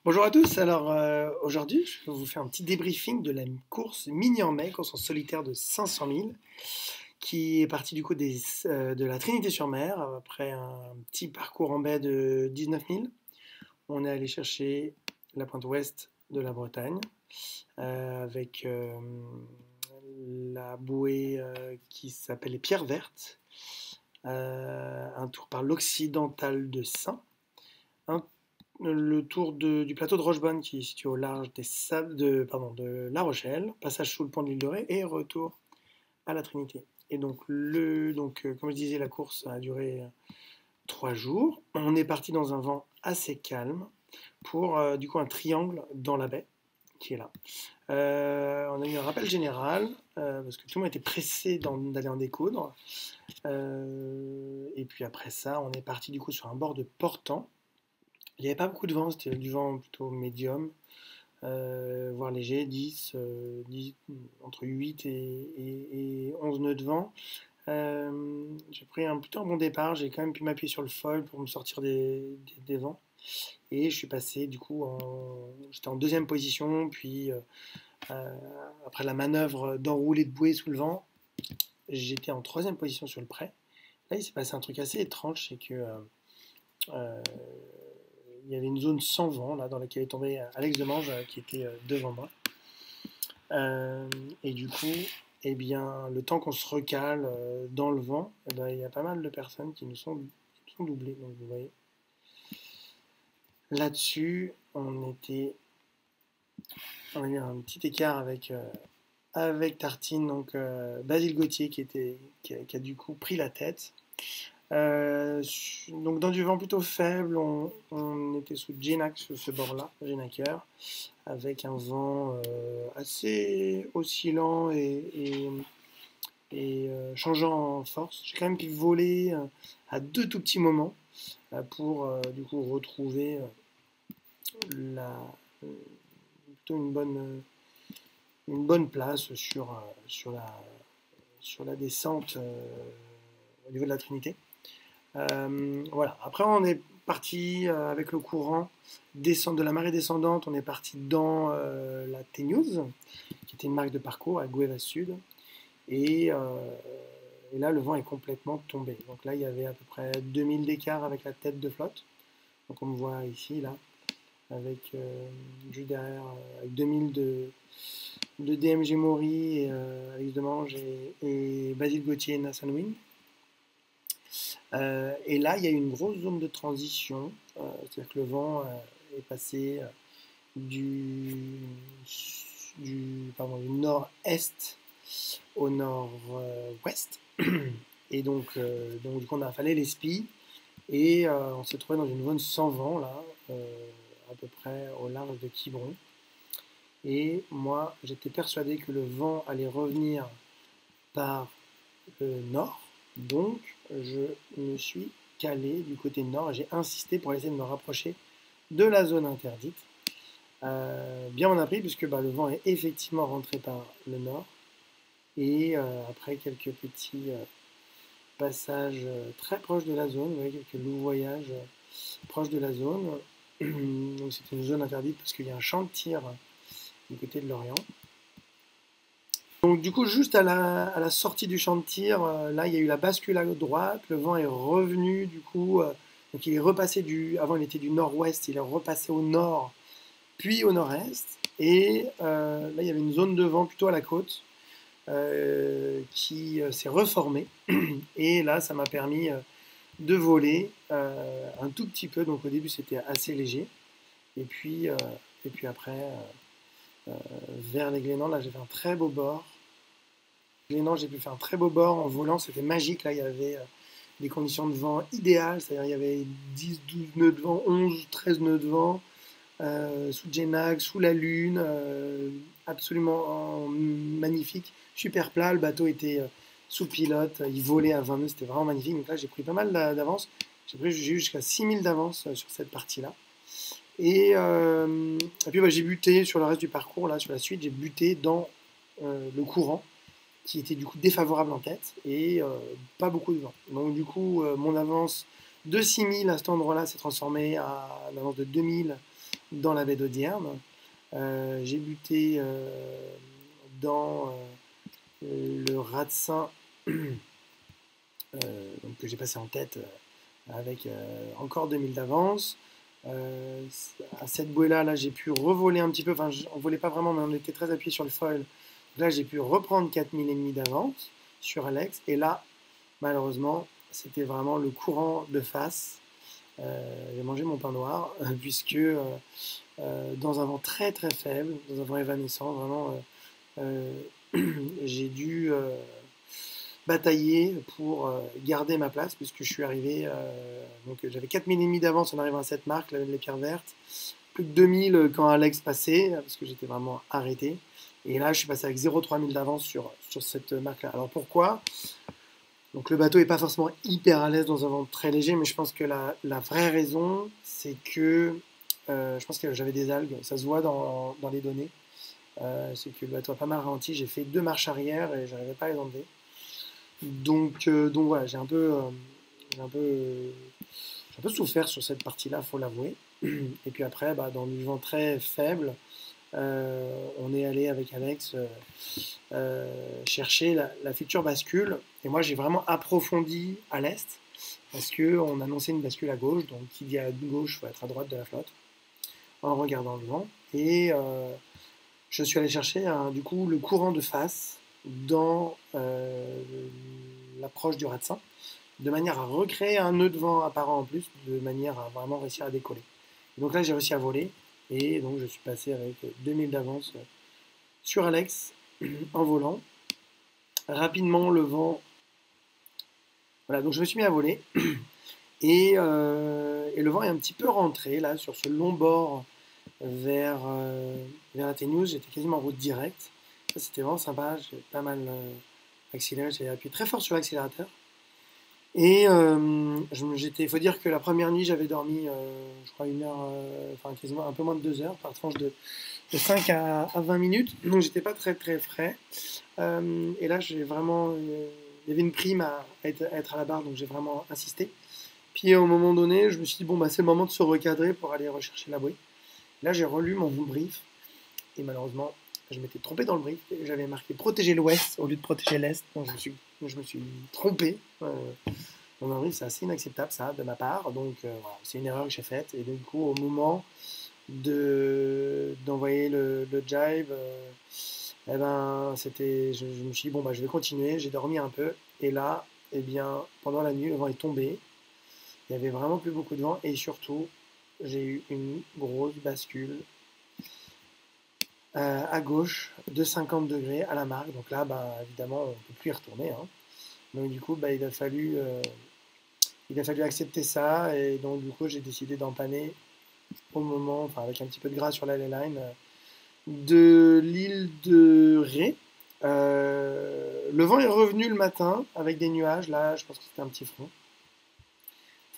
Bonjour à tous, alors aujourd'hui je vais vous faire un petit débriefing de la course mini en mai, course en solitaire de 500 000, qui est partie du coup de la Trinité-sur-Mer, après un petit parcours en baie de 19 000. On est allé chercher la pointe ouest de la Bretagne, avec la bouée qui s'appelle les Pierres Vertes, un tour par l'occidental de Saint, un le tour du plateau de Rochebonne qui est situé au large des sables de La Rochelle, passage sous le pont de l'île de Ré et retour à la Trinité. Et donc, comme je disais, la course a duré 3 jours. On est parti dans un vent assez calme pour du coup un triangle dans la baie qui est là. On a eu un rappel général parce que tout le monde était pressé d'aller en découdre. Et puis après ça, on est parti du coup sur un bord de portant. Il n'y avait pas beaucoup de vent, c'était du vent plutôt médium, voire léger, 10, entre 8 et 11 nœuds de vent. J'ai pris plutôt un bon départ, j'ai quand même pu m'appuyer sur le foil pour me sortir des vents. Et je suis passé du coup, j'étais en deuxième position, puis euh, après la manœuvre d'enrouler de bouée sous le vent, j'étais en troisième position sur le pré. Là, il s'est passé un truc assez étrange, c'est que euh, il y avait une zone sans vent là, dans laquelle est tombé Alex Demange qui était devant moi. Euh, et du coup, eh bien, le temps qu'on se recale dans le vent, eh ben, il y a pas mal de personnes qui nous sont doublées. Donc vous voyez, là-dessus, on a eu un petit écart avec Tartine, donc Basile Gauthier qui a du coup pris la tête. Donc dans du vent plutôt faible, on était sous Genac sur ce bord-là, Genaker, avec un vent assez oscillant et changeant en force. J'ai quand même pu voler à deux tout petits moments pour du coup retrouver la, euh, plutôt une bonne place sur la descente au niveau de la Trinité. Voilà. Après, on est parti avec le courant de la marée descendante. On est parti dans la T-News, qui était une marque de parcours à Gueva Sud. Et, euh, et là, le vent est complètement tombé. Donc là, il y avait à peu près 2000 d'écart avec la tête de flotte. Donc on me voit ici, là, avec juste derrière, avec 2000 de DMG Mori, et, Alex Demange et Basile Gauthier et Nathan Wing. Et là, il y a eu une grosse zone de transition, c'est-à-dire que le vent est passé du, du nord-est au nord-ouest. Et donc, du coup, on a fallu les spies et on s'est trouvé dans une zone sans vent, là, à peu près au large de Quiberon. Et moi, j'étais persuadé que le vent allait revenir par le nord. Donc, je me suis calé du côté nord et j'ai insisté pour essayer de me rapprocher de la zone interdite. Bien m'en a pris puisque le vent est effectivement rentré par le nord. Et après quelques petits passages très proches de la zone, vous voyez, quelques louvoyages proches de la zone. Donc c'est une zone interdite parce qu'il y a un champ de tir du côté de l'Orient. Donc du coup, juste à la sortie du champ de tir, là, il y a eu la bascule à droite, le vent est revenu, du coup, donc il est repassé avant il était du nord-ouest, il est repassé au nord, puis au nord-est, et là, il y avait une zone de vent plutôt à la côte, qui s'est reformée, et là, ça m'a permis de voler un tout petit peu, donc au début, c'était assez léger, et puis après, vers les Glénans, là, j'ai fait un très beau bord, non, j'ai pu faire un très beau bord en volant, c'était magique. Là, il y avait des conditions de vent idéales, c'est-à-dire il y avait 10, 12 nœuds de vent, 11, 13 nœuds de vent, sous Genag, sous la lune, absolument magnifique, super plat, le bateau était sous pilote, il volait à 20 nœuds, c'était vraiment magnifique. Donc là, j'ai pris pas mal d'avance, j'ai eu jusqu'à 6000 d'avance sur cette partie-là. Et puis j'ai buté sur le reste du parcours, là, sur la suite, j'ai buté dans le courant qui était du coup défavorable en tête et pas beaucoup de vent. Donc du coup, mon avance de 6000 à cet endroit-là s'est transformée à une avance de 2000 dans la baie d'Audierne. J'ai buté dans le Ratsin, donc, que j'ai passé en tête avec encore 2000 d'avance. Euh, à cette bouée-là, là, j'ai pu revoler un petit peu. Enfin, on ne volait pas vraiment, mais on était très appuyé sur le foil. Donc là, j'ai pu reprendre 4000 et demi d'avance sur Alex. Et là, malheureusement, c'était vraiment le courant de face. J'ai mangé mon pain noir, puisque dans un vent très très faible, dans un vent évanescent, vraiment, j'ai dû batailler pour garder ma place, puisque je suis arrivé, donc j'avais 4000 et demi d'avance en arrivant à cette marque, les pierres vertes, plus de 2000 quand Alex passait, parce que j'étais vraiment arrêté. Et là, je suis passé avec 0,3000 d'avance sur cette marque-là. Alors pourquoi? Donc le bateau n'est pas forcément hyper à l'aise dans un vent très léger, mais je pense que la vraie raison, c'est que je pense que j'avais des algues, ça se voit dans les données. C'est que le bateau a pas mal ralenti, j'ai fait 2 marches arrière et j'arrivais pas à les enlever. Donc voilà, j'ai un peu souffert sur cette partie-là, faut l'avouer. Et puis après, bah, dans du vent très faible, on est allé avec Alex chercher la future bascule. Et moi, j'ai vraiment approfondi à l'est parce qu'on annonçait une bascule à gauche. Donc, qui dit à gauche, il faut être à droite de la flotte en regardant le vent. Et je suis allé chercher du coup le courant de face dans l'approche du Ratsin, de manière à recréer un nœud de vent apparent en plus, de manière à vraiment réussir à décoller. Et donc là, j'ai réussi à voler, et donc je suis passé avec 2000 d'avance sur Alex en volant. Rapidement, le vent. Voilà, donc je me suis mis à voler, et le vent est un petit peu rentré là sur ce long bord vers la Ténouse. J'étais quasiment en route directe. Ça, c'était vraiment sympa, j'ai pas mal accéléré, j'ai appuyé très fort sur l'accélérateur. Et il faut dire que la première nuit, j'avais dormi, je crois, une heure, enfin quasiment un peu moins de 2 heures, par tranche de 5 à 20 minutes. Donc j'étais pas très très frais. Et là, j'ai vraiment. Il y avait une prime à être à la barre, donc j'ai vraiment insisté. Puis au moment donné, je me suis dit, bon, bah, c'est le moment de se recadrer pour aller rechercher la bouée. Là, j'ai relu mon brief, et malheureusement, je m'étais trompé dans le brief. J'avais marqué protéger l'ouest au lieu de protéger l'est. Donc je me suis trompé. Dans mon brief, c'est assez inacceptable, ça, de ma part. Donc voilà, c'est une erreur que j'ai faite. Et du coup, au moment d'envoyer le jibe, eh ben, je me suis dit, bon, bah, je vais continuer. J'ai dormi un peu. Et là, eh bien, pendant la nuit, le vent est tombé. Il y avait vraiment plus beaucoup de vent. Et surtout, j'ai eu une grosse bascule à gauche de 50 degrés à la marque. Donc là, bah, évidemment, on ne peut plus y retourner, hein. Donc du coup, bah, il a fallu accepter ça. Et donc du coup, j'ai décidé d'empanner au moment, enfin avec un petit peu de gras sur la ley line, de l'île de Ré. Le vent est revenu le matin avec des nuages. Là, je pense que c'était un petit front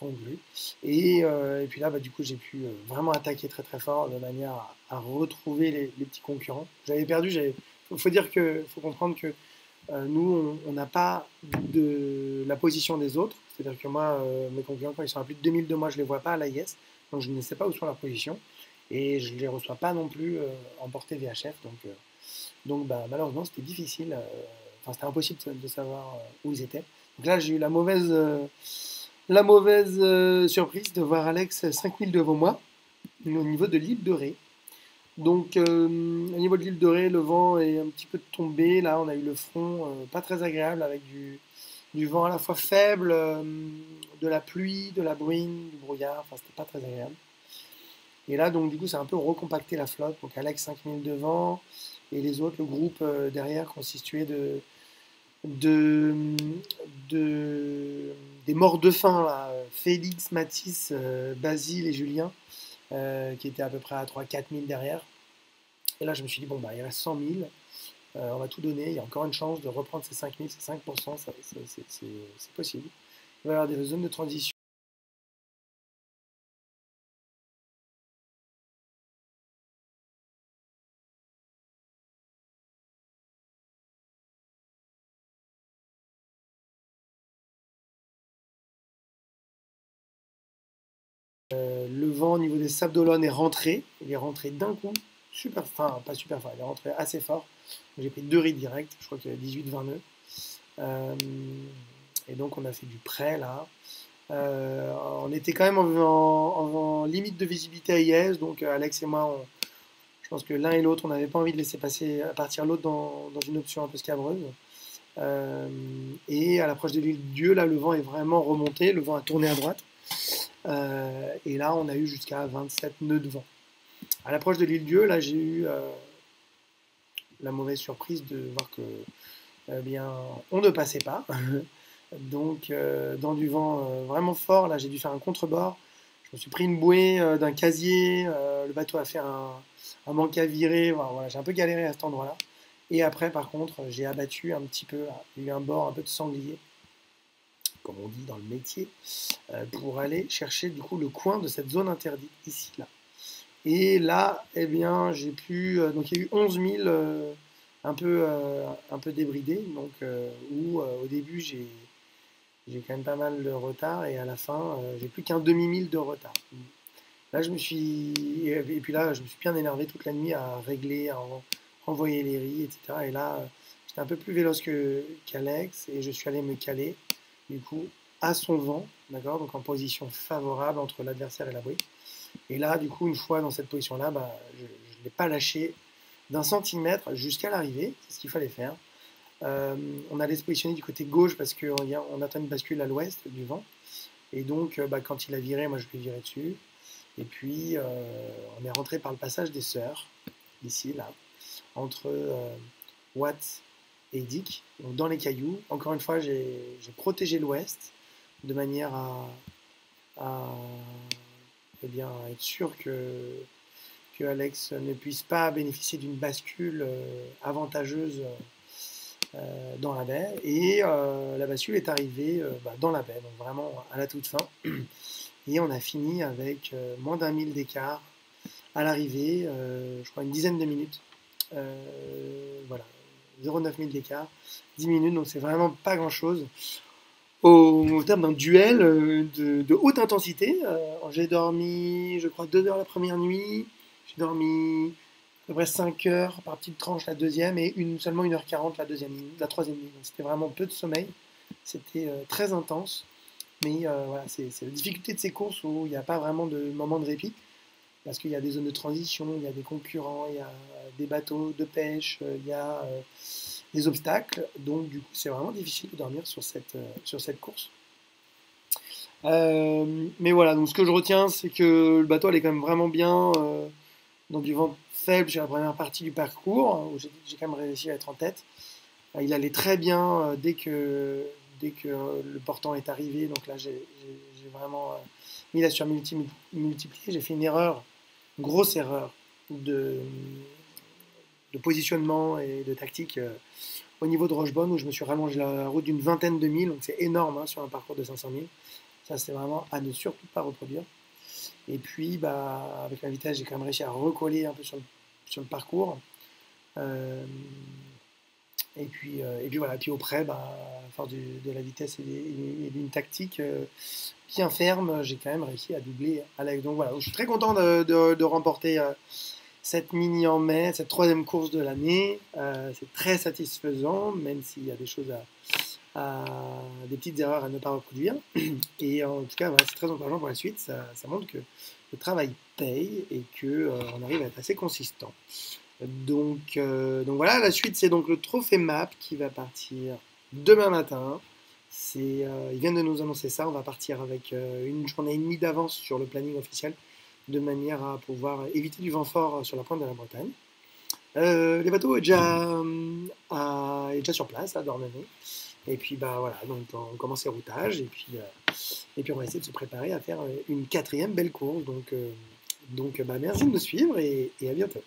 bleu. Et puis là, bah, du coup, j'ai pu vraiment attaquer très très fort de manière à retrouver les petits concurrents. J'avais perdu. Faut dire que, faut comprendre que nous, on n'a pas de la position des autres. C'est-à-dire que moi, mes concurrents, quand ils sont à plus de 2000 de moi, je ne les vois pas à l'AIS. Donc je ne sais pas où sont leurs positions. Et je ne les reçois pas non plus en portée VHF. Donc bah, malheureusement, c'était difficile. Enfin, c'était impossible de savoir où ils étaient. Donc là, j'ai eu la mauvaise surprise de voir Alex 5000 devant moi, au niveau de l'île de Ré. Donc, au niveau de l'île de Ré, le vent est un petit peu tombé. Là, on a eu le front pas très agréable avec du vent à la fois faible, de la pluie, de la bruine, du brouillard. Enfin, c'était pas très agréable. Et là, donc, du coup, ça a un peu recompacté la flotte. Donc, Alex 5000 devant et les autres, le groupe derrière constitué de, de- des morts de faim, là, Félix, Mathis, Basile et Julien, qui étaient à peu près à 3 4 000 derrière. Et là, je me suis dit, bon, bah, il reste 100 000, on va tout donner, il y a encore une chance de reprendre ces 5 000, ces 5%, c'est possible. Il va y avoir des zones de transition. Le vent au niveau des Sables d'Olonne est rentré. Il est rentré d'un coup, super, enfin pas super fort, il est rentré assez fort. J'ai pris 2 riz direct, je crois qu'il y avait 18-20 nœuds. Euh, et donc on a fait du prêt là. On était quand même en limite de visibilité AIS, donc Alex et moi, je pense que l'un et l'autre, on n'avait pas envie de laisser partir l'autre dans une option un peu scabreuse. Euh, et à l'approche de l'île Dieu, là, le vent est vraiment remonté, le vent a tourné à droite. Et là, on a eu jusqu'à 27 nœuds de vent. À l'approche de l'île Dieu, là, j'ai eu la mauvaise surprise de voir que, eh bien, on ne passait pas. Donc, dans du vent vraiment fort, là, j'ai dû faire un contre-bord. Je me suis pris une bouée d'un casier. Le bateau a fait un manque à virer. Voilà, j'ai un peu galéré à cet endroit-là. Et après, par contre, j'ai abattu un petit peu. Là, il y a eu un bord un peu de sanglier, comme on dit dans le métier, pour aller chercher du coup le coin de cette zone interdite, ici, là. Et là, eh bien, j'ai pu. Donc, il y a eu 11 000 un peu débridés. Donc, où au début, j'ai quand même pas mal de retard et à la fin, j'ai plus qu'un demi-mille de retard. Là, je me suis. Et puis là, je me suis bien énervé toute la nuit à régler, à renvoyer les riz, etc. Et là, j'étais un peu plus véloce qu'Alex et je suis allé me caler, du coup, à son vent, d'accord, donc en position favorable entre l'adversaire et la bouée. Et là, du coup, une fois dans cette position-là, bah, je ne l'ai pas lâché d'un centimètre jusqu'à l'arrivée, c'est ce qu'il fallait faire. On allait se positionner du côté gauche parce qu'on attend une bascule à l'ouest du vent. Et donc, bah, quand il a viré, moi je lui ai viré dessus. Et puis, on est rentré par le passage des Sœurs, ici, là, entre Watt et Dick, donc dans les cailloux. Encore une fois, j'ai protégé l'ouest de manière à eh bien, être sûr que Alex ne puisse pas bénéficier d'une bascule avantageuse dans la baie. Et la bascule est arrivée dans la baie, donc vraiment à la toute fin. Et on a fini avec moins d'un mille d'écart à l'arrivée, je crois une dizaine de minutes. Voilà, 0,9 000 d'écart, 10 minutes, donc c'est vraiment pas grand chose. Au terme d'un duel de haute intensité, j'ai dormi, je crois, 2 heures la première nuit, j'ai dormi à peu près 5 heures par petite tranche la deuxième et seulement 1h40 la troisième nuit. Donc c'était vraiment peu de sommeil, c'était très intense, mais voilà, c'est la difficulté de ces courses où il n'y a pas vraiment de moment de répit, parce qu'il y a des zones de transition, il y a des concurrents, il y a des bateaux de pêche, il y a des obstacles, donc du coup c'est vraiment difficile de dormir sur cette course. Mais voilà, donc ce que je retiens, c'est que le bateau allait quand même vraiment bien dans du vent faible sur la première partie du parcours, où j'ai quand même réussi à être en tête. Il allait très bien dès que le portant est arrivé, donc là j'ai vraiment mis la surmultiplié. J'ai fait une erreur, une grosse erreur de, de positionnement et de tactique au niveau de Rochebonne, où je me suis rallongé la route d'une vingtaine de milles, donc c'est énorme hein, sur un parcours de 500 000. Ça, c'est vraiment à ne surtout pas reproduire. Et puis, bah, avec la vitesse, j'ai quand même réussi à recoller un peu sur le parcours. Euh, et puis voilà, puis au près, bah, à force de la vitesse et d'une tactique bien ferme, j'ai quand même réussi à doubler Alex. Donc voilà, je suis très content de remporter cette mini en mai, cette troisième course de l'année. C'est très satisfaisant, même s'il y a des choses des petites erreurs à ne pas reproduire. Et en tout cas, voilà, c'est très encourageant pour la suite. Ça montre que le travail paye et qu'on arrive à être assez consistant. Donc voilà, la suite, c'est donc le trophée MAP qui va partir demain matin. Ils viennent de nous annoncer ça. On va partir avec une journée et demie d'avance sur le planning officiel, de manière à pouvoir éviter du vent fort sur la pointe de la Bretagne. Les bateaux est déjà sur place à Dornenay. Et puis bah voilà, donc on commence les routages et puis on va essayer de se préparer à faire une quatrième belle course. Donc bah, merci de me suivre et à bientôt.